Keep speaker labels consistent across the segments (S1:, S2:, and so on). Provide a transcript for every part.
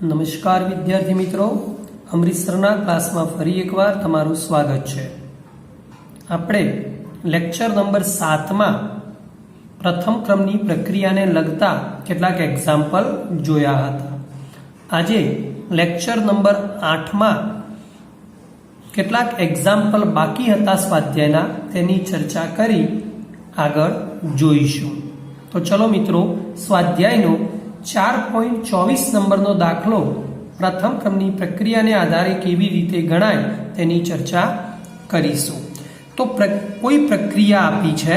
S1: નમસ્કાર વિદ્યાર્થી મિત્રો, અમૃત સરના ક્લાસમાં ફરી એકવાર તમારું સ્વાગત છે। આપણે લેક્ચર નંબર 7માં પ્રથમ ક્રમની પ્રક્રિયાને લગતા કેટલાક એક્ઝામ્પલ જોયા હતા। આજે લેક્ચર નંબર 8માં કેટલાક એક્ઝામ્પલ બાકી હતા સ્વાધ્યાયના, તેની ચર્ચા કરી આગળ જોઈશું। તો ચલો મિત્રો, સ્વાધ્યાયનો 4.24 નંબરનો દાખલો પ્રથમ ક્રમની પ્રક્રિયાને આધારે કેવી રીતે ગણાય તેની ચર્ચા કરીશું। તો કોઈ પ્રક્રિયા આપી છે,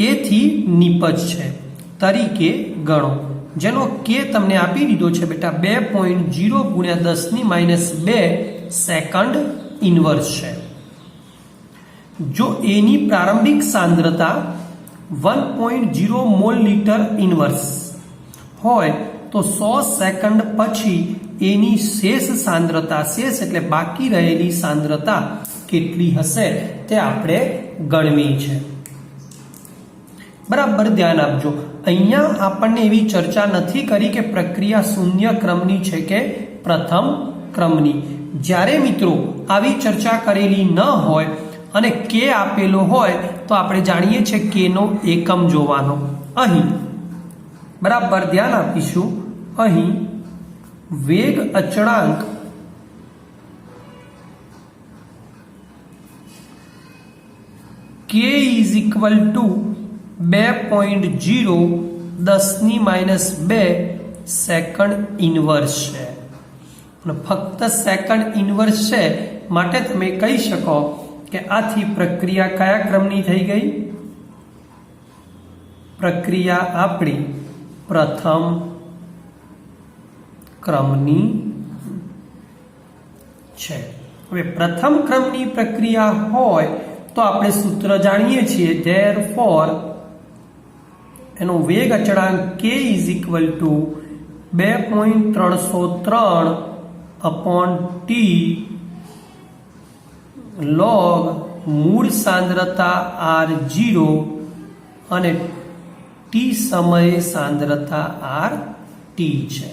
S1: એ થી નિપજ છે તરીકે ગણો, જેનો કે તમને આપી દીધો છે બેટા 2.0 × 10⁻2 સેકન્ડ ઇન્વર્સ છે। જો એની પ્રારંભિક સાંદ્રતા 1.0 મોલ લીટર ઇન્વર્સ હોય તો 100 સેકન્ડ પછી એની શેષ સાંદ્રતા, શેષ એટલે બાકી રહેલી સાંદ્રતા કેટલી હશે તે આપણે ગણવી છે। બરાબર ધ્યાન આપજો, અહીંયા આપણને એવી ચર્ચા નથી કરી કે પ્રક્રિયા શૂન્ય ક્રમની છે કે પ્રથમ ક્રમની। જ્યારે મિત્રો આવી ચર્ચા કરેલી ન હોય અને કે આપેલો હોય તો આપણે જાણીએ છીએ કે નો એકમ જોવાનો। અહીં બરાબર ધ્યાન આપીશું, અહીં વેગ અચળાંક k = 2.0 10⁻2 સેકન્ડ ઇન્વર્સ છે, અને ફક્ત સેકન્ડ ઇન્વર્સ છે માટે તમે કહી શકો કે આથી પ્રક્રિયા કયા ક્રમની થઈ ગઈ? પ્રક્રિયા આપણી પ્રથમ ક્રમની છે। હવે પ્રથમ ક્રમની પ્રક્રિયા હોય તો આપણે સૂત્ર જાણીએ છીએ, therefore એનો વેગ અચળાંક k = 2.303/t log મૂળ સાંદ્રતા r0 અને t સમયે સાંદ્રતા rt છે।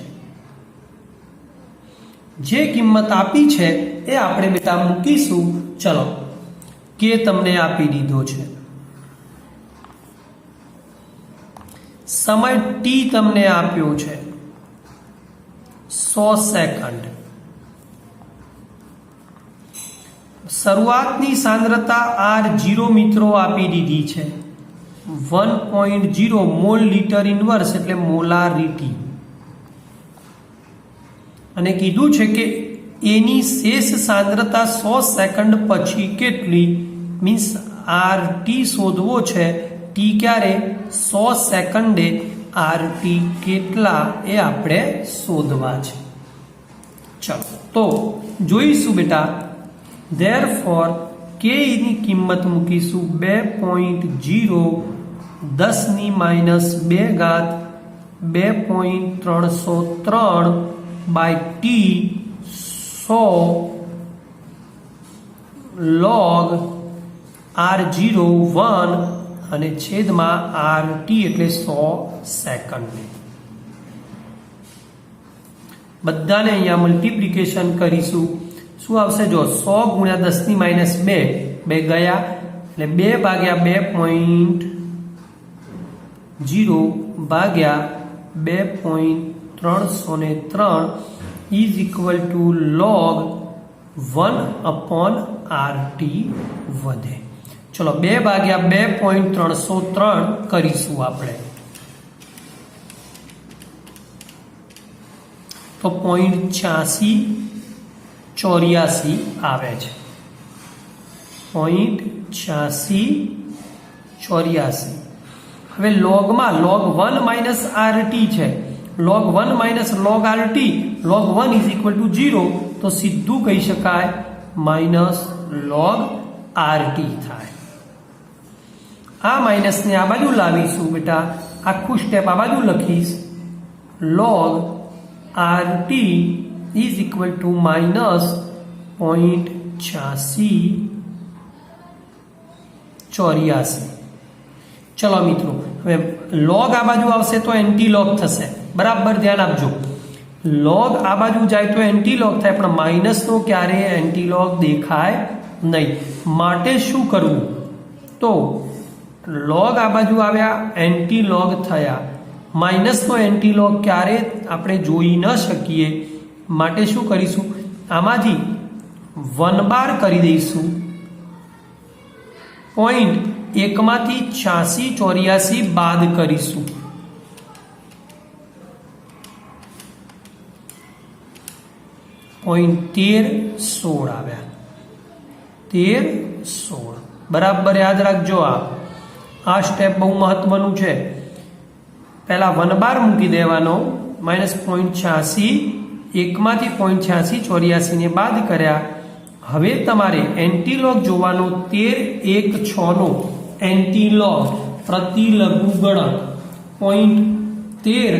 S1: જે કિંમત આપી છે એ આપણે બેટા મૂકીશું। ચલો, કે તમને આપી દીધો છે, સમય t તમને આપ્યો છે 100 સેકન્ડ, શરૂઆતની સાંદ્રતા r0 મિત્રો આપી દીધી છે 1.0 મોલ લીટર ઇન્વર્સ એટલે મોલારિટી, અને કીધું છે કે એની શેષ સાંદ્રતા 100 સેકન્ડ પછી કેટલી, મીન્સ rt શોધવો છે। t ક્યારે? 100 સેકન્ડે rt કેટલા એ આપણે શોધવા છે। ચલો તો જોઈશું બેટા, therefore k ની કિંમત મૂકીશું 2.0 10⁻2 2.303/t 100 log r0 1 અને છેદમાં rt એટલે 100 સેકન્ડ। બધાને અહીંયા મલ્ટીપ્લિકેશન કરીશું, શું આવશે? જો 100 × 10⁻2 બે ગયા એટલે 2/2.0 ભાગ્યા 2.303 = log 1/rt વધે। ચલો 2/2.303 કરીશું આપણે, તો 0.8684 આવે છે। 0.8684। હવે લોગમાં log 1 - rt છે, log 1 - log rt, log 1 = 0, તો સીધું કહી શકાય -log rt થાય। આ માઇનસને આ બાજુ લાવીશું બેટા, આખું સ્ટેપ આ બાજુ લખીશ, log rt = -0.8684। ચલો મિત્રો, હવે log આ બાજુ આવશે તો એન્ટી લોગ થશે। બરાબર ધ્યાન આપજો, લોગ આ બાજુ જાય તો એન્ટીલોગ થાય, પણ માઇનસનો ક્યારેય એન્ટીલોગ દેખાય નહીં. માટે શું કરવું? તો લોગ આ બાજુ આવ્યા, એન્ટીલોગ થયા. માઇનસનો એન્ટીલોગ ક્યારે આપણે જોઈ ન શકીએ, માટે શું કરીશું? આમાંથી 1 બાર કરી દઈશું. પોઈન્ટ 1 માંથી 86 84 બાદ કરીશું. પોઈન્ટ 13 16 આવ્યા. 13 16 બરાબર યાદ રાખજો. આ સ્ટેપ બહુ મહત્વનું છે. પહેલા 1 બાર મૂકી દેવાનો, -0.86, 1 માંથી 0.86 84 ને બાદ કર્યા. હવે તમારે એન્ટીલોગ જોવાનો, 13 1 6 નો એન્ટીલોગ પ્રતિલઘુગણક 0.13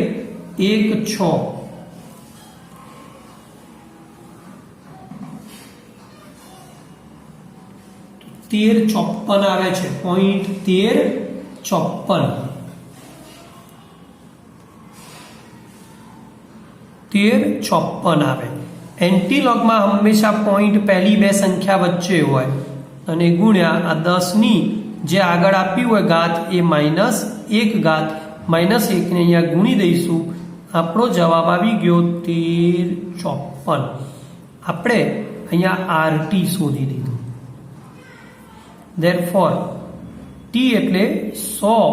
S1: 1 6 1354 આવે છે. 0.1354 1354 આવે. એન્ટીલોગમાં હંમેશા પોઈન્ટ પહેલી બે સંખ્યા વચ્ચે હોય અને ગુણ્યા આ 10 ની જે આગળ આપ્યું હોય ઘાત એ -1 ઘાત, -1 ને અહીંયા ગુણી દઈશું. આપણો જવાબ આવી ગયો 1354. આપણે અહીંયા RT શોધી દીધું. Therefore t એટલે 100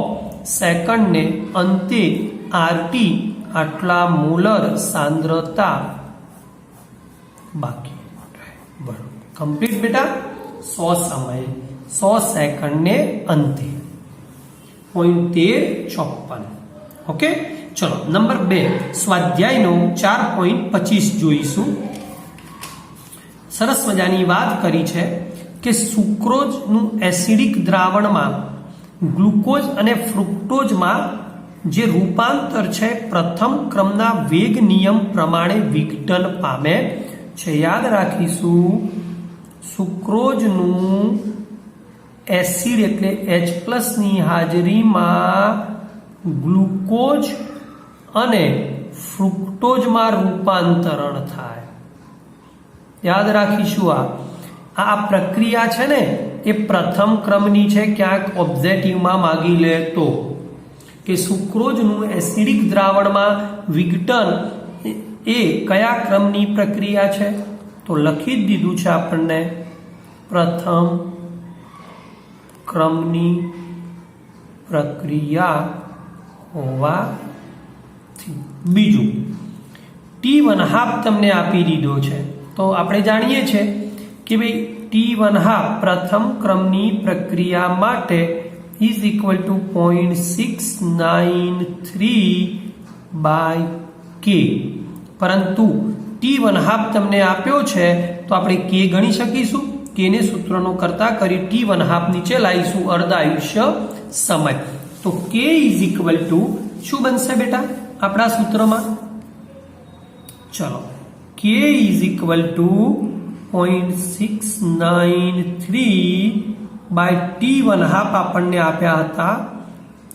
S1: સેકન્ડને અંતે RT આટલા મોલર સાંદ્રતા બાકી. બરોબર, કમ્પ્લીટ બેટા. 100 સમયે 100 સેકન્ડને અંતે 0.1354. ઓકે, ચલો નંબર 2 સ્વાધ્યાયનો 4.25 જોઈશું. સરસ મજાની વાત કરી છે કે સુક્રોઝનું એસિડિક દ્રાવણમાં ગ્લુકોઝ અને ફ્રુક્ટોઝમાં જે રૂપાંતર છે પ્રથમ ક્રમના વેગ નિયમ પ્રમાણે વિઘટન પામે છે. યાદ રાખીશું, સુક્રોઝનું એસિડ એટલે H+ ની હાજરીમાં ગ્લુકોઝ અને ફ્રુક્ટોઝમાં રૂપાંતરણ થાય. યાદ રાખીશું, આ પ્રક્રિયા છે ને એ પ્રથમ ક્રમની છે. ક્યાંક ઓબ્જેક્ટિવમાં માગી લે તો કે સુક્રોઝનું એસિડિક દ્રાવણમાં વિઘટન એ કયા ક્રમની પ્રક્રિયા છે, તો લખી જ દીધું છે આપણને, પ્રથમ ક્રમની પ્રક્રિયા હોવાથી. બીજું T1/2 તમને આપી દીધો છે, તો આપણે જાણીએ છીએ કે ભાઈ T1/2 પ્રથમ ક્રમની પ્રક્રિયા માટે is equal to 0.693/K. પરંતુ T1/2 તમને આપ્યો છે તો આપણે K ગણી શકીશું. K ને સૂત્રનો કરતા કરી T1/2 નીચે લાવીશું, અર્ધ આયુષ્ય સમય. તો K is equal to શું બનશે બેટા આપણા સૂત્રમાં? ચલો, K is equal to 0.693/T1/2 આપણને આપ્યા હતા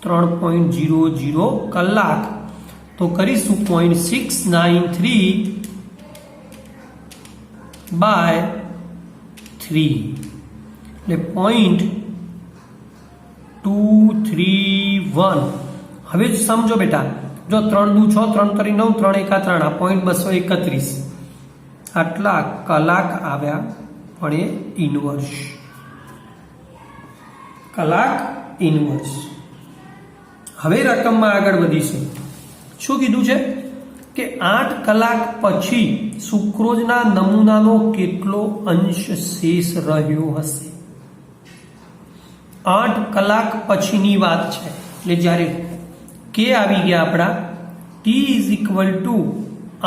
S1: 3.00 કલાક. તો કરીશું 0.693/3 એટલે 0.231. હવે સમજો બેટા, જો 3 દુ 6, 3 તરી 9, 3 એકા 3, આ 0.231 આટલા કલાક આવ્યા. પણ એ ઇન્વર્સ કલાક ઇન્વર્સ. હવે રકમમાં આગળ વધીશું. શું કીધું છે કે 8 કલાક પછી સુક્રોઝના નમૂનાનો કેટલો અંશ શેષ રહ્યો હશે? 8 કલાક પછીની વાત છે, એટલે જ્યારે કે આવી ગયા આપણા, T is equal to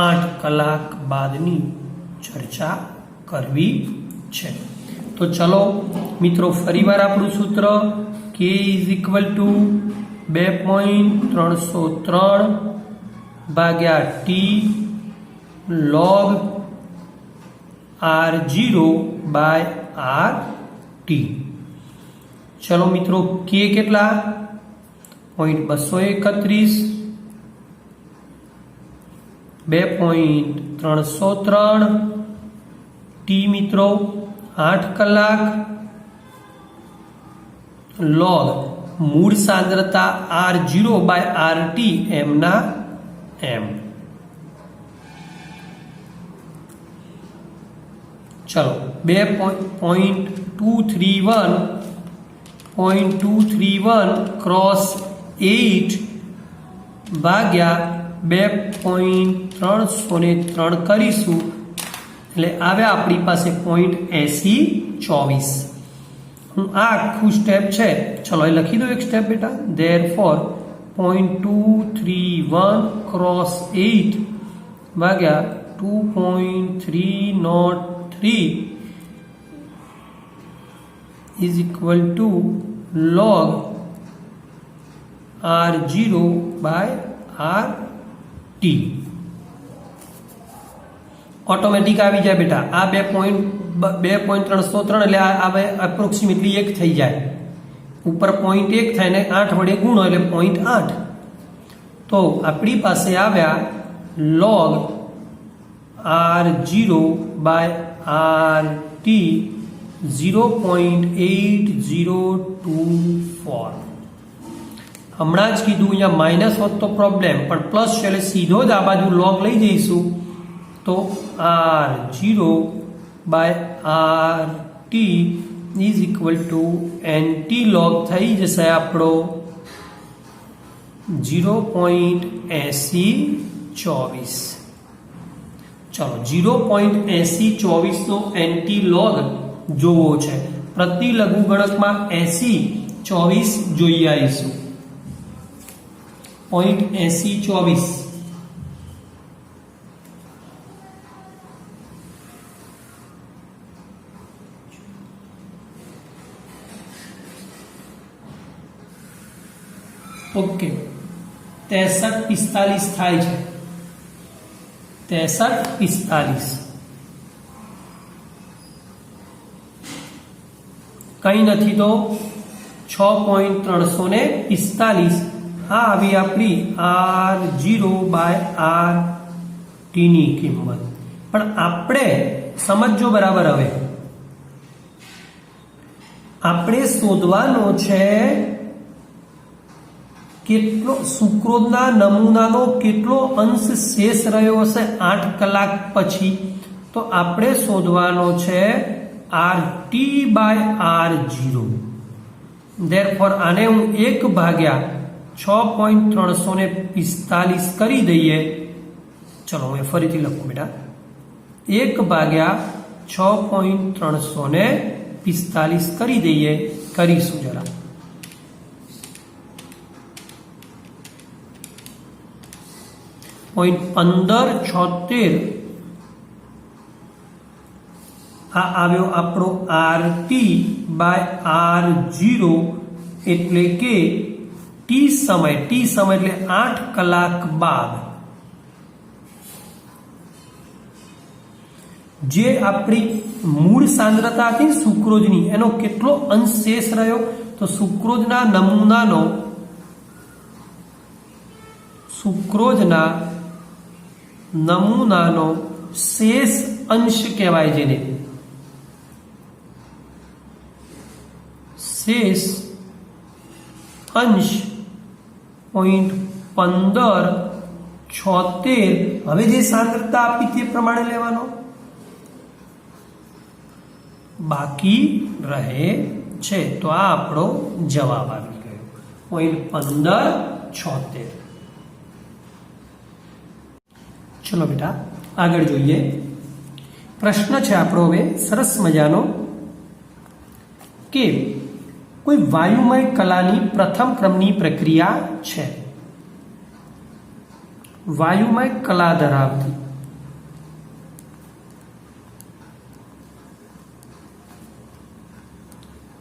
S1: 8 કલાક બાદની ચર્ચા કરવી છે. તો ચલો મિત્રો, ફરીવાર આપણું સૂત્ર K is equal to 2.303 ભાગ્યા T log R0/RT. ચલો મિત્રો, K કેટલા? 0.231 2.303 ટી મિત્રો 8 કલાક log મૂળ સાંદ્રતા R0/RT m ના m. ચલો 2.231 ક્રોસ 8 ભાગ્યા 2.303 કરીશું એટલે આવે આપણી પાસે 0.8024. હું આ આખું સ્ટેપ છે ચલો એ લખી દો એક સ્ટેપ બેટા. ધેરફોર 0.231 ક્રોસ 8 ભાગ્યા 2.303 is equal to log R0/RT. Automatic આવી જાય બેટા. આ 2.303 એટલે આ એપ્રોક્સિમેટલી 1 થઈ જાય. ઉપર 0.1 થાય ને 8 વડે ગુણો એટલે 0.8. તો આપણી પાસે આવ્યા log R0/RT 0.8024. હમણાં જ કીધું અહીંયા માઇનસ હોત તો પ્રોબ્લેમ, પણ પ્લસ છે એટલે સીધો જ આ બાજુ log લઈ જઈશું તો R0/RT is equal to NT log થઈ જશે આપણો 0.8024. ચલો 0.8024 નો NT log જોવો છે. પ્રતિ લઘુગણકમાં 8024 જોઈ આવીશું. 0.8024 ઓકે 6345 થાય છે. 6345 કઈ નથી તો 6.345. આ આવી આપણી R0/RT ની કિંમત. પણ આપણે સમજો બરાબર, હવે આપણે શોધવાનો છે કેટલો સુક્રોઝના નમૂનાનો કેટલો અંશ શેષ રહ્યો હશે 8 કલાક પછી. તો આપણે શોધવાનો છે RT/R0. ધેરફોર આને હું 1 ભાગ્યા 6.345 કરી દઈએ. ચલો હું ફરીથી લખું બેટા. 1 ભાગ્યા 6.345 કરી દઈએ. કરીશું જરા. .1576 આ આવ્યો આપણો RT/R0 એટલે કે ટી સમય એટલે 8 કલાક બાદ જે આપણી મૂળ સાંદ્રતા હતી સુક્રોઝની એનો કેટલો અંશ શેષ રહ્યો. તો સુક્રોઝના નમૂનાનો શેષ અંશ કહેવાય જેને. શેષ અંશ 0.1576. હવે જે સાંદ્રતા આપી તે પ્રમાણે લેવાનો, બાકી રહે છે. તો આ આપણો જવાબ આવી ગયો 0.1576. ચલો બેટા આગળ જોઈએ. પ્રશ્ન છે આપણો હવે સરસ મજાનો કે કોઈ વાયુમય કલાની પ્રથમ ક્રમની પ્રક્રિયા છે. વાયુમય કલા ધરાવતી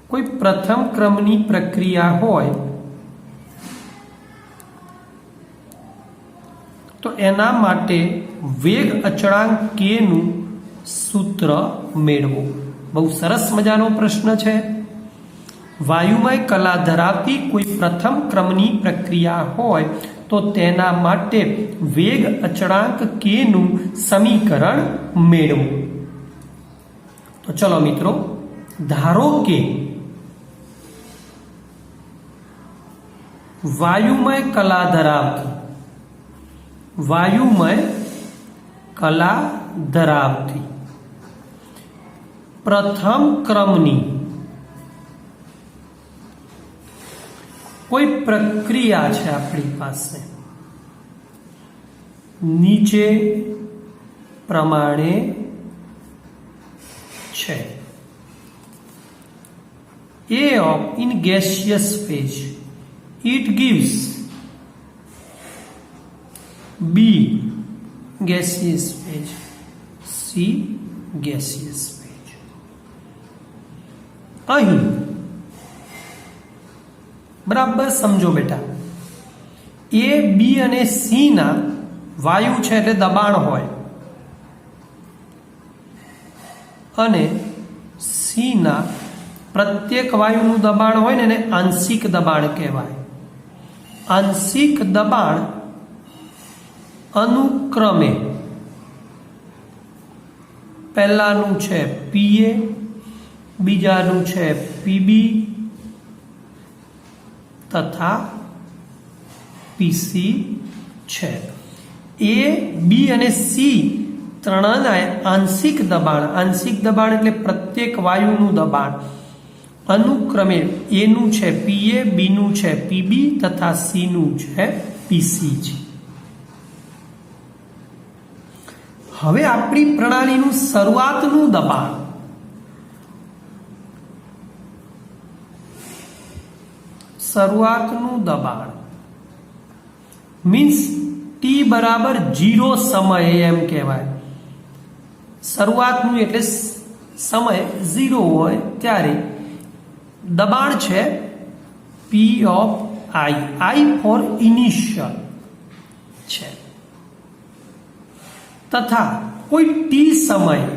S1: કોઈ પ્રથમ ક્રમની પ્રક્રિયા હોય તો એના માટે વેગ અચળાંક k નું સૂત્ર મેળવો. બહુ સરસ મજાનો પ્રશ્ન છે. વાયુમય કલા ધરાવતી કોઈ પ્રથમ ક્રમની પ્રક્રિયા હોય તો તેના માટે વેગ અચળાંક k નું સમીકરણ મેળવો. તો ચલો મિત્રો, ધારો કે વાયુમય કલા ધરાવતી પ્રથમ ક્રમની કોઈ પ્રક્રિયા છે આપણી પાસે, નીચે પ્રમાણે છે. in gaseous phase it gives B gaseous phase, C gaseous phase. અહીં બરાબર સમજો બેટા, A, B અને C ના વાયુ છે એટલે દબાણ હોય, અને C ના પ્રત્યેક વાયુનું દબાણ હોય ને એને આંશિક દબાણ કહેવાય. આંશિક દબાણ અનુક્રમે પહેલાનું છે PA, બીજાનું છે PB તથા PC છે. A, B અને C ત્રણના આંશિક દબાણ એટલે પ્રત્યેક વાયુનું દબાણ અનુક્રમે A નું છે PA, B નું છે PB તથા C નું છે PC છે. હવે આપણી પ્રણાલીનું શરૂઆતનું દબાણ મીન્સ T બરાબર 0 સમયે એમ કહેવાય. શરૂઆતનું એટલે સમય 0 હોય ત્યારે દબાણ છે P of I for initial છે, તથા કોઈ T સમય,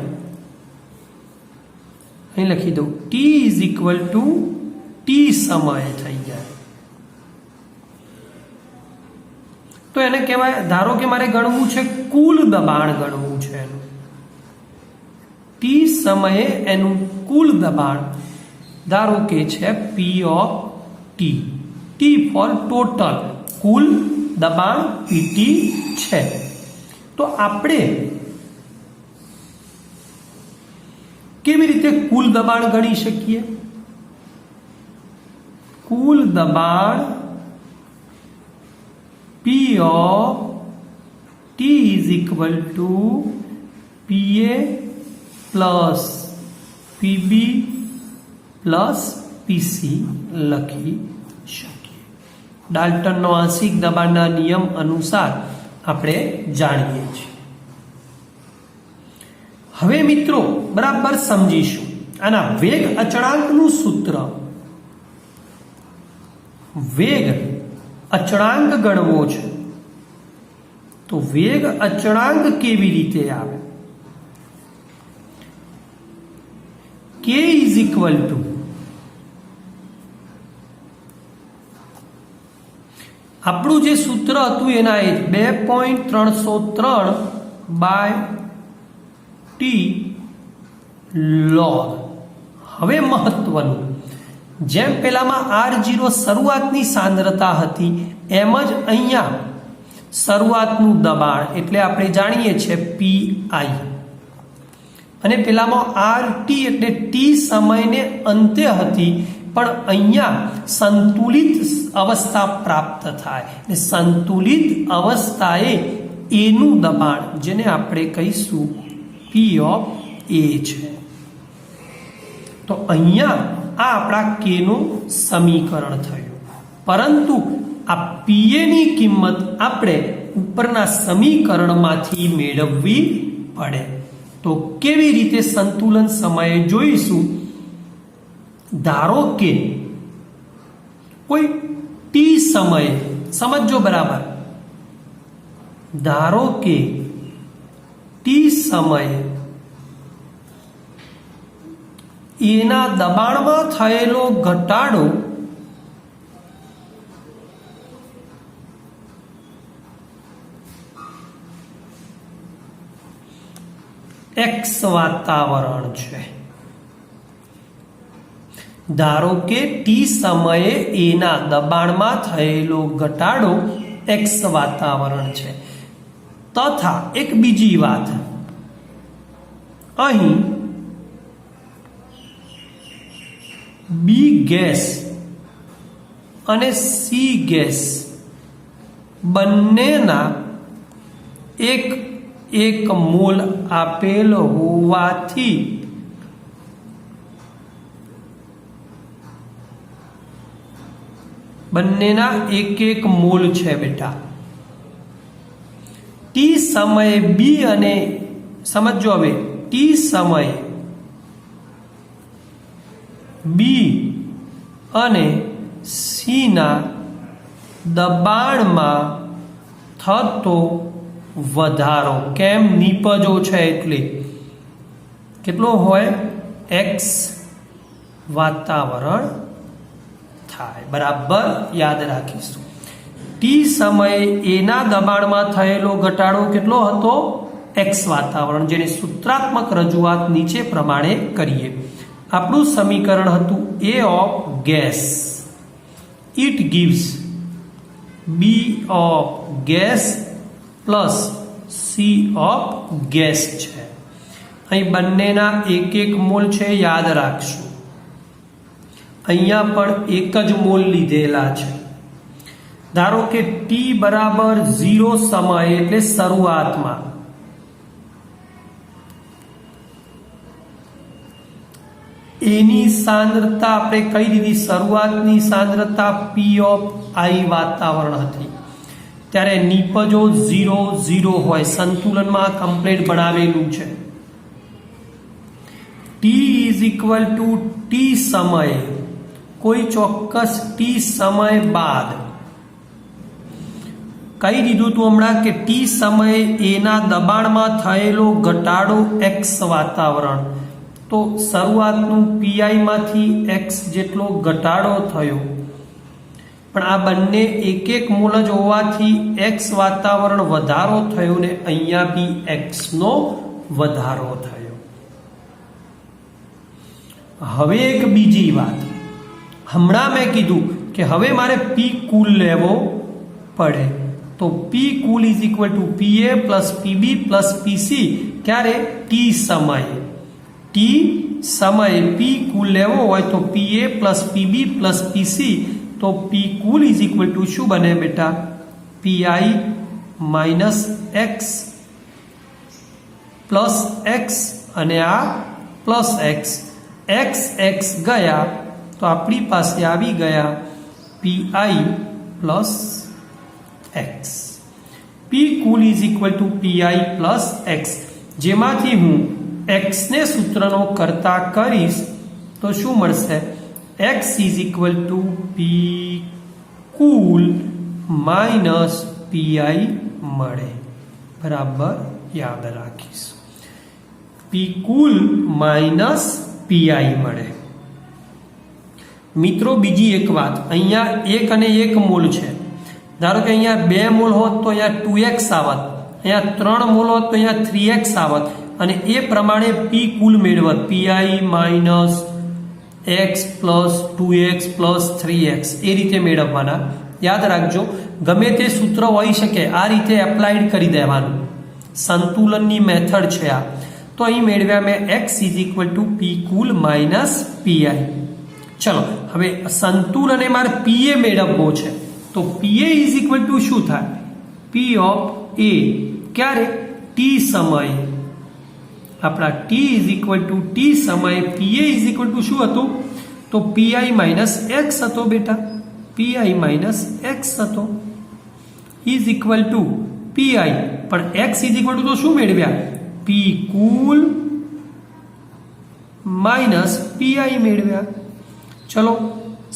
S1: અહીં લખી દઉં T is equal to T સમય થઈ જાય. તો એને કહેવાય, ધારો કે મારે ગણવું છે કુલ દબાણ ગણવું છે એનું, T સમયે એનું કુલ દબાણ ધારો કે છે P of T, T for total, કુલ દબાણ PT છે. તો આપણે કેવી રીતે કુલ દબાણ ગણી શકીએ? કુલ દબાણ P of T is equal to PA plus PB plus PC લખી શકીએ. ડાલ્ટનનો આંશિક દબાણના નિયમ અનુસાર આપણે જાણીએ છીએ. હવે મિત્રો બરાબર સમજીશું આના વેગ અચળાંકનું સૂત્ર. વેગ અચળાંક ગણવો છે તો વેગ અચળાંક કેવી રીતે આવે? K is equal to આપણું જે સૂત્ર હતું એના 2.303 બાય T log. હવે મહત્વનું, જેમ પેલામાં R0 શરૂઆતની સાંદ્રતા હતી એમ જ અહીંયા શરૂઆતનું દબાણ એટલે આપણે જાણીએ છીએ PI, અને પેલામાં RT એટલે T સમયને અંતે હતી પણ અહીંયા સંતુલિત અવસ્થા પ્રાપ્ત થાય, એટલે સંતુલિત અવસ્થાએ A નું દબાણ જેને આપણે કહીશું P of A છે. તો અહીંયા આ આપણા K નું સમીકરણ થયું, પરંતુ આ PA ની કિંમત આપણે ઉપરના સમીકરણમાંથી મેળવવી પડે. તો કેવી રીતે સંતુલન સમયે જોઈશું. ધારો કે કોઈ T સમયે, સમજો બરાબર, ધારો કે T સમયે એના દબાણમાં થયેલો ઘટાડો x વાતાવરણ છે. ધારો કે t સમયે a ના દબાણમાં થયેલો ઘટાડો x વાતાવરણ છે. તથા એક બીજી વાત, અહીં B ગેસ અને C ગેસ બંનેના એક મોલ આપેલ હોવાથી બંનેના એક મોલ છે બેટા. t સમયે B અને સમજો હવે t સમયે B અને C ના દબાણમાં થતો વધારો, કેમ નિપજો છે એટલે કેટલો હોય, x વાતાવરણ થાય. બરાબર યાદ રાખીશું. t સમયે a ના દબાણમાં થયેલો ઘટાડો કેટલો હતો, x વાતાવરણ, જેની સૂત્રાત્મક રજૂઆત નીચે પ્રમાણે કરીએ. આપણું સમીકરણ હતું a of gas, it gives b of gas plus c of gas છે. અહીં બંનેના એક મોલ છે, યાદ રાખશું. અહીંયા પણ એક જ મોલ લીધેલા છે. ધારો કે t બરાબર 0 સમય એટલે શરૂઆતમાં એની સાંદ્રતા આપણે કહી દીધી, શરૂઆતની સાંદ્રતા p ઓફ i વાતાવરણ હતી. ત્યારે નિપજો 0 0 હોય, સંતુલનમાં કમ્પ્લીટ બનાવેલું છે. t is equal to t સમયે કોઈ ચોક્કસ t સમય બાદ કહી દીધું તું હમણાં કે t સમયે a ના દબાણમાં થયેલો ઘટાડો x વાતાવરણ, તો શરૂઆતનું pi માંથી x જેટલો ઘટાડો થયો. પણ આ બંને એક મોલ જ હોવાથી x વાતાવરણ વધારો થયો ને અહીંયા બી x નો વધારો થયો. હવે એક બીજી વાત, હમણાં મેં કીધું કે હવે મારે p કુલ લેવો પડે, તો p cool is equal two pa plus pb plus pc. ક્યારે, t સમયે. t સમયે p કુલ લેવો હોય તો pa plus pb plus pc, તો p cool is equal two શું બને બેટા, pi minus x plus x અને આ પ્લસ x. x ગયા તો આપણી પાસે આવી ગયા pi plus x. p cool is equal two pi plus x, જેમાંથી હું x ને સૂત્રનો કરતા કરીશ તો શું મળશે, x is equal two p cool minus pi મળે. બરાબર યાદ રાખીશું, p કુલ માઇનસ pi મળે. મિત્રો બીજી એક વાત, અહીંયા 1 અને 1 મોલ છે. ધારો કે અહીંયા 2 મોલ હોત તો અહીંયા 2x આવત, અહીંયા 3 મોલ હોત તો અહીંયા 3x આવત, અને એ પ્રમાણે p કુલ મેળવત, pi minus x plus 2x plus 3x, એ રીતે મેળવવાના. યાદ રાખજો, ગમે તે સૂત્ર હોઈ શકે, આ રીતે એપ્લાઇડ કરી દેવાનું. સંતુલનની મેથડ છે આ. તો અહીં મેળવ્યા મેં x is equal two p cool minus pi. ચલો હવે સંતુલન એ મારે pa મેળવવો છે, તો pa ઇઝ ઇક્વલ ટુ શું થાય, p ઓફ a. ક્યારે, t સમયે. આપણા t is equal to t સમયે pa ઇઝ ઇક્વલ ટુ શું હતું, તો pi માઇનસ x હતો બેટા, pi માઇનસ x હતો ઇઝ ઇક્વલ ટુ pi, પણ x ઇઝ ઇક્વલ ટુ તો શું મેળવ્યા, p કુલ માઇનસ pi મેળવ્યા. ચલો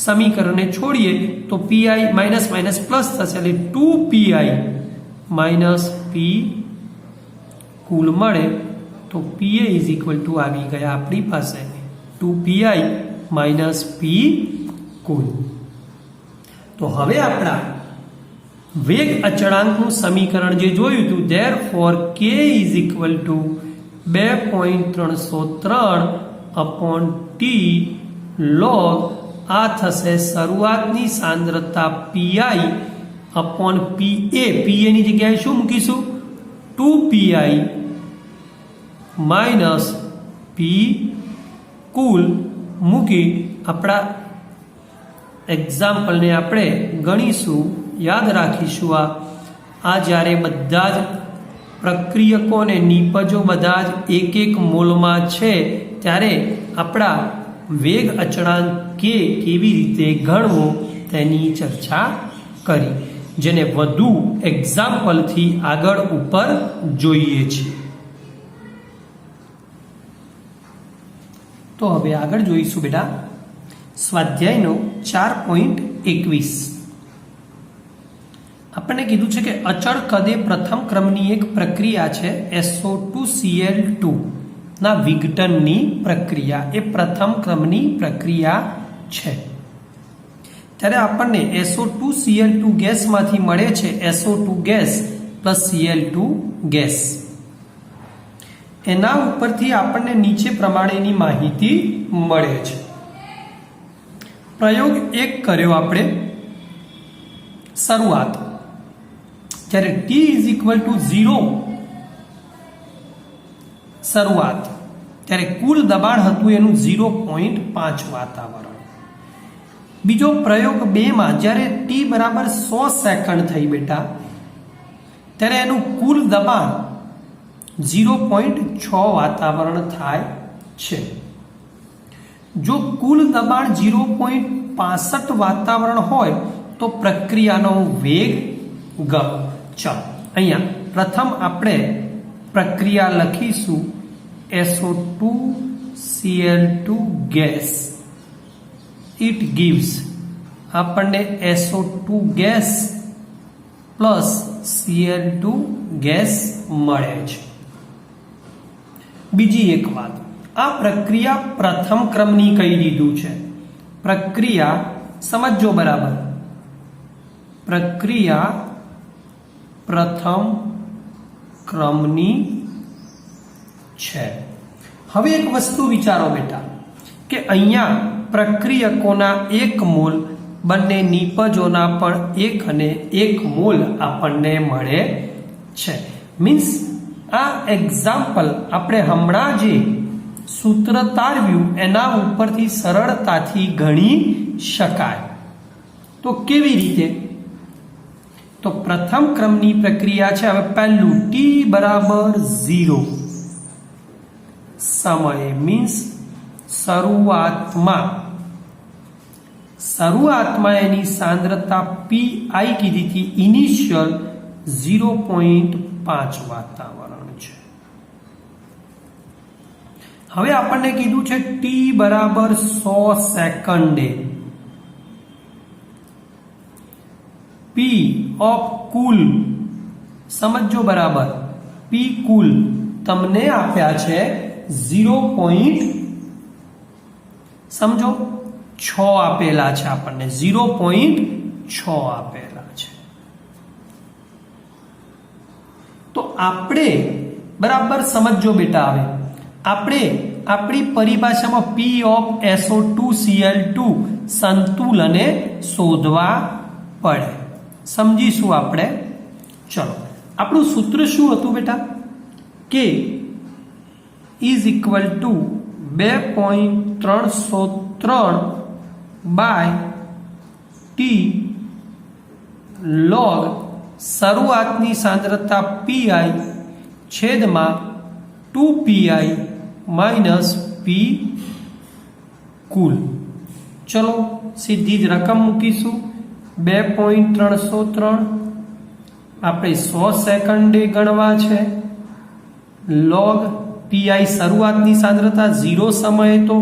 S1: સમીકરણને છોડીએ તો pi માઇનસ માઇનસ પ્લસ થશે, એટલે 2pi માઇનસ p કુલ મળે. તો pa ઇઝ ઇક્વલ ટુ આવી ગયા આપણી પાસે 2pi માઇનસ p કુલ. તો હવે આપણા વેગ અચળાંકનું સમીકરણ જે જોયું હતું, therefore k is equal to 2.303 upon T log आ थशे शरूआतनी सांद्रता पीआई अपॉन पीए ની જગ્યાએ શું મૂકીશું 2pi માઇનસ પી કુલ મૂકી આપણા એક્ઝામ્પલને આપણે ગણીશું, યાદ રાખીશું. આ જ્યારે બધા જ પ્રક્રિયકો અને નિપજો બધા જ એક એક મોલમાં છે ત્યારે આપણા વેગ અચળાંક કે કેવી રીતે ગણવો તેની ચર્ચા કરી, જેને વધુ એક્ઝામ્પલથી આગળ ઉપર જોઈએ છીએ. તો હવે આગળ જોઈશું બેટા સ્વાધ્યાયનો 4.21. આપણને કીધું છે કે અચળ કદે પ્રથમ ક્રમની એક પ્રક્રિયા છે SO2Cl2 ના વિઘટનની પ્રક્રિયા, એ પ્રથમ ક્રમની પ્રક્રિયા છે. ત્યારે આપણને SO2Cl2 ગેસમાંથી મળે છે SO2 gas plus Cl2 gas. એના ઉપરથી આપણને નીચે પ્રમાણેની માહિતી મળે છે. પ્રયોગ 1 કર્યો આપણે શરૂઆત, જ્યારે T = 0 શરૂઆત, ત્યારે કુલ દબાણ હતું એનું 0.5 વાતાવરણ. બીજો પ્રયોગ 2 માં જ્યારે T બરાબર 100 સેકન્ડ થઈ બેટા, ત્યારે એનું કુલ દબાણ 0.6 વાતાવરણ થાય છે. જો કુલ દબાણ 0.65 વાતાવરણ હોય તો પ્રક્રિયાનો વેગ ચાલો અહીંયા પ્રથમ આપણે પ્રક્રિયા લખીશું SO2Cl2 ગેસ. ઇટ gives આપણને SO2 gas plus Cl2 gas મળે છે. બીજી એક વાત, આ પ્રક્રિયા પ્રથમ ક્રમની કહી દીધું છે. પ્રક્રિયા સમજો બરાબર, પ્રક્રિયા પ્રથમ ક્રમની છે. હવે એક વસ્તુ વિચારો બેટા કે અહીંયા પ્રક્રિયકોના 1 મોલ, બંને નિપજોના પણ 1 અને 1 મોલ આપણને મળે છે. મીન્સ આ એક્ઝામ્પલ આપણે હમણાં જે સૂત્ર તારવ્યું એના ઉપરથી સરળતાથી ગણી શકાય. તો કેવી રીતે? તો પ્રથમ ક્રમની પ્રક્રિયા છે. હવે પહેલું T બરાબર 0 સમય મીન્સ શરૂઆતમાં એની સાંદ્રતા pi કીધી હતી, ઇનિશિયલ 0.5 વાતાવરણ છે. હવે આપણને કીધું છે T બરાબર 100 સેકન્ડે P ઓફ કુલ, સમજો બરાબર, P કુલ તમને આપ્યા છે 0.6 આપેલા છે, આપણને 0.6 આપેલા છે. તો આપણે બરાબર સમજો બેટા, હવે આપણે આપણી પરિભાષામાં P ઓફ SO2Cl2 સંતુલને શોધવા પડે. સમજીશું આપણે. ચલો, આપણું સૂત્ર શું હતું બેટા? કે is equal to 2.303 by T log શરૂઆતની સાંદ્રતા pi છેદમાં 2pi માઇનસ પી કુલ. ચલો સીધી જ રકમ મૂકીશું. 2.303 આપણે 100 સેકન્ડે ગણવા છે. લોગ pi શરૂઆતની સાંદ્રતા 0 સમયે તો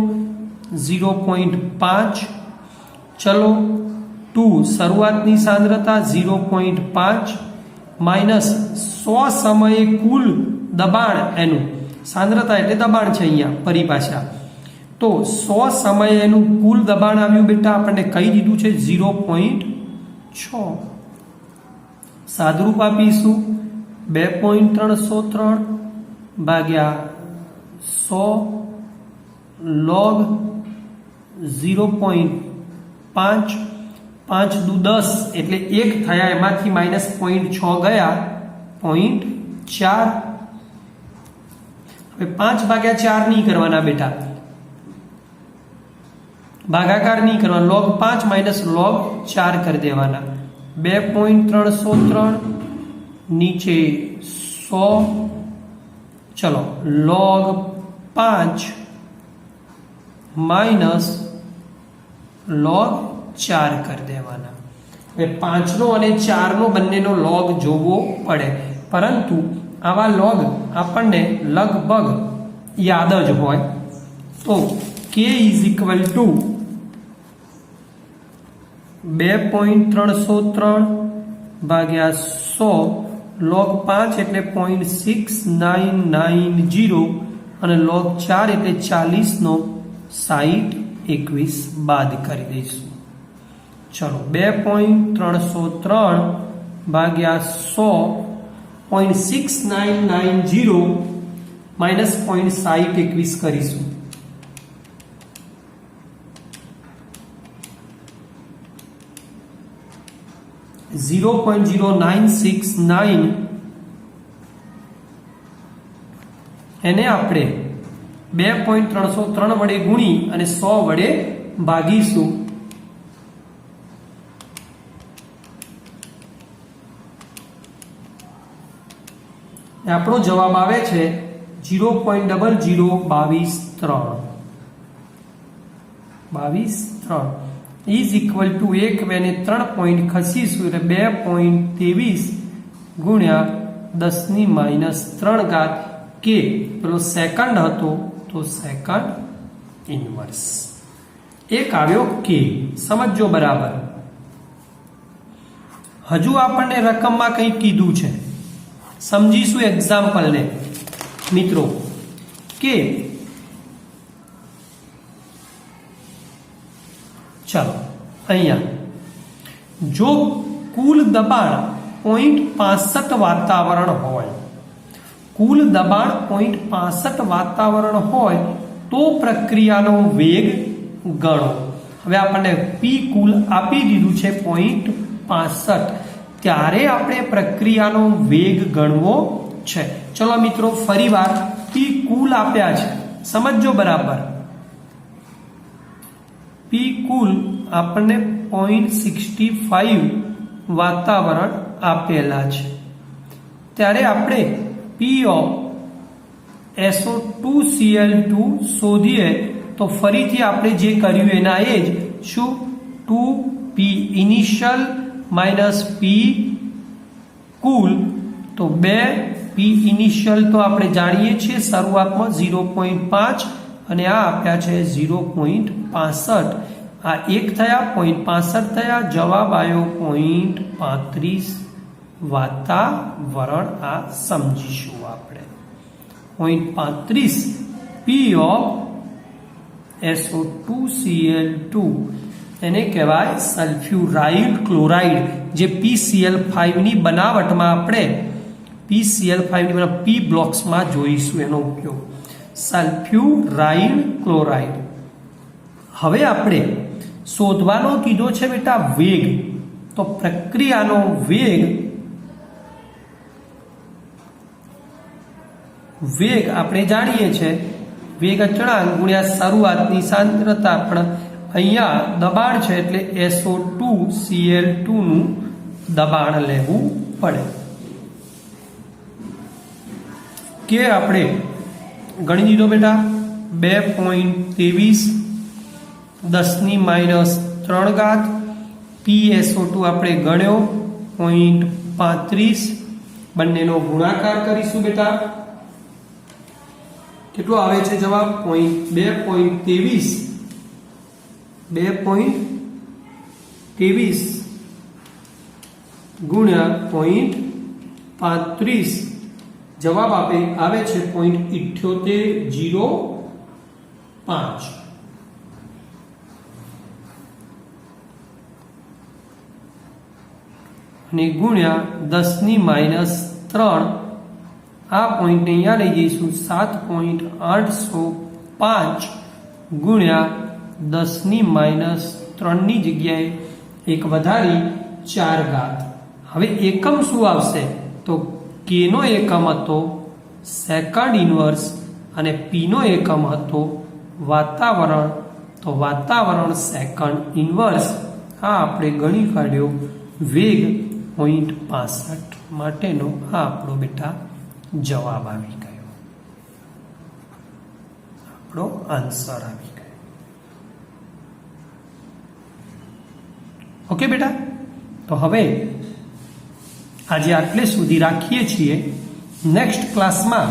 S1: 0.5. ચલો 2 શરૂઆતની સાંદ્રતા 0.5 માઇનસ 100 સમયે કુલ દબાણ, એનું સાંદ્રતા એટલે દબાણ છે અહીંયા પરિભાષા. તો 100 સમયે એનું કુલ દબાણ આવ્યું બેટા, આપણને કહી દીધું છે 0.6. સાદુરૂપ આપીશું 2.303 ભાગ્યા 100 log 0.5 5 દુ 10 એટલે 1 થયા, એમાંથી -0.6 ગયા 0.4. હવે 5 ભાગ્યા 4 નહીં કરવાના બેટા, ભાગાકાર નહીં કરવાનો, log 5 માઇનસ log 4 કરી દેવાના. 2.303 નીચે 100, ચલો log 5 માઇનસ log 4 કરી દેવાના. હવે 5 નો અને 4 નો બંનેનો log જોવો પડે, પરંતુ આવા log આપણને લગભગ યાદ જ હોય. તો k ઇઝ ઇક્વલ ટુ 2.303 ભાગ્યા 100 log 5 એટલે 0.6990 અને log 4 એટલે 40 નો 60 21 બાદ કરી દઈશું. ચલો 2.303 ભાગ્યા 100 0.6990 માઇનસ 0.6021 કરીશું. .0969 એને આપણે 2.303 વડે ગુણી અને 100 વડે ભાગીશું. આપણો જવાબ આવે છે 0.002223 ઇઝ ઇક્વલ ટુ 1 વેને 3 પોઈન્ટ ખસીશું એટલે 2.23 ગુણ્યા 10⁻³ કે પેલો સેકન્ડ હતો તો સેકન્ડ ઇન્વર્સ. એક આવ્યો કે. સમજો બરાબર. હજુ આપણને રકમમાં કંઈ કીધું છે, સમજીશું એક્ઝામ્પલને મિત્રો. કે ચાલો અહીંયા જો કુલ દબાણ 0.65 વાતાવરણ હોય, કુલ દબાણ 0.65 વાતાવરણ હોય તો પ્રક્રિયાનો વેગ ગણો. હવે આપણને પી કુલ આપી દીધું છે 0.65, ત્યારે આપણે પ્રક્રિયાનો વેગ ગણવો છે. ચલો મિત્રો ફરીવાર પી કુલ આપ્યા છે, સમજો બરાબર. પી કુલ આપણને 0.65 વાતાવરણ આપેલા છે, ત્યારે આપણે પી ઓફ SO2Cl2 શોધીએ તો ફરીથી આપણે જે કર્યું એના એ જ શું, 2p ઇનિશિયલ માઇનસ પી કુલ. તો 2p ઇનિશિયલ તો આપણે જાણીએ છીએ શરૂઆતમાં 0.5 અને આ આપ્યા છે 0.65. આ 1 થયા, 0.65 થયા, જવાબ આવ્યો 0.35 વાતાવરણ. આ સમજીશું આપણે. 0.35 પી ઓફ SO2Cl2 એને કહેવાય સલ્ફ્યુરાઇલ ક્લોરાઇડ. જે PCl5 ની બનાવટમાં આપણે PCl5 ની પી બ્લોક્સમાં જોઈશું એનો ઉપયોગ, સલ્ફ્યુરાઇલ ક્લોરાઇડ. હવે આપણે શોધવાનો કીધો છે બેટા વેગ. તો પ્રક્રિયાનો વેગ આપણે જાણીએ છીએ, વેગ અચળાંક ગુણ્યા શરૂઆતની સાંદ્રતા. પણ અહીંયા દબાણ છે એટલે SO2Cl2 નું દબાણ લેવું પડે. કે આપણે ગણી દીધો બેટા 2.23 10⁻³ PSO2 આપણે ગણ્યો 0.35, બંનેનો ગુણાકાર કરીશું બેટા. કેટલો આવે છે જવાબ? 2.23 ગુણ્યા 0.35, જવાબ આવે છે 0.7805. અને ગુણ્યા 10⁻³ આ પોઈન્ટને અહીંયા લઈ જઈશું 7.805 ગુણ્યા 10⁻³ ની જગ્યાએ એક વધારી 4 ઘાત. હવે એકમ શું આવશે? તો કે નો એકમ હતો સેકન્ડ ઇન્વર્સ અને પી નો એકમ હતો વાતાવરણ. તો વાતાવરણ સેકન્ડ ઇન્વર્સ આ આપણે ગણી કાઢ્યો વેગ 0.65 માટેનો આ આપણો બેટા જવાબ આવી ગયો, આપણો આન્સર આવી ગયો. ઓકે બેટા, તો હવે આજે આટલે સુધી રાખીએ છીએ. નેક્સ્ટ ક્લાસમાં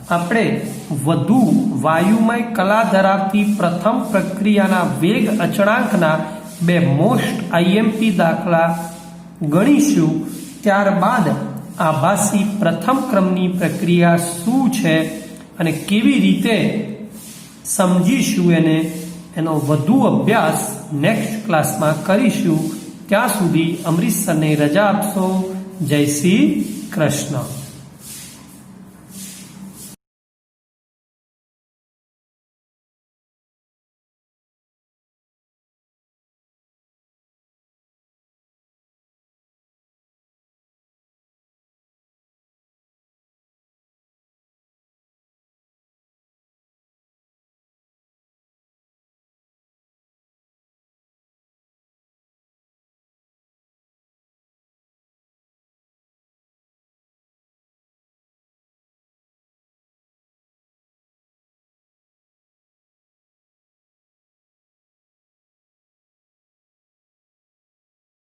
S1: આપણે વધુ વાયુમય કલા ધરાવતી પ્રથમ પ્રક્રિયાના વેગ અચળાંકના 2 મોસ્ટ આઈએમપી દાખલા ગણીશું. ત્યારબાદ આભાસી પ્રથમ ક્રમની પ્રક્રિયા શું છે અને કેવી રીતે સમજીશું એનો વધુ અભ્યાસ નેક્સ્ટ ક્લાસમાં કરીશું. ત્યાં સુધી અમરીશ સરને રજા આપશો. જય શ્રી કૃષ્ણ.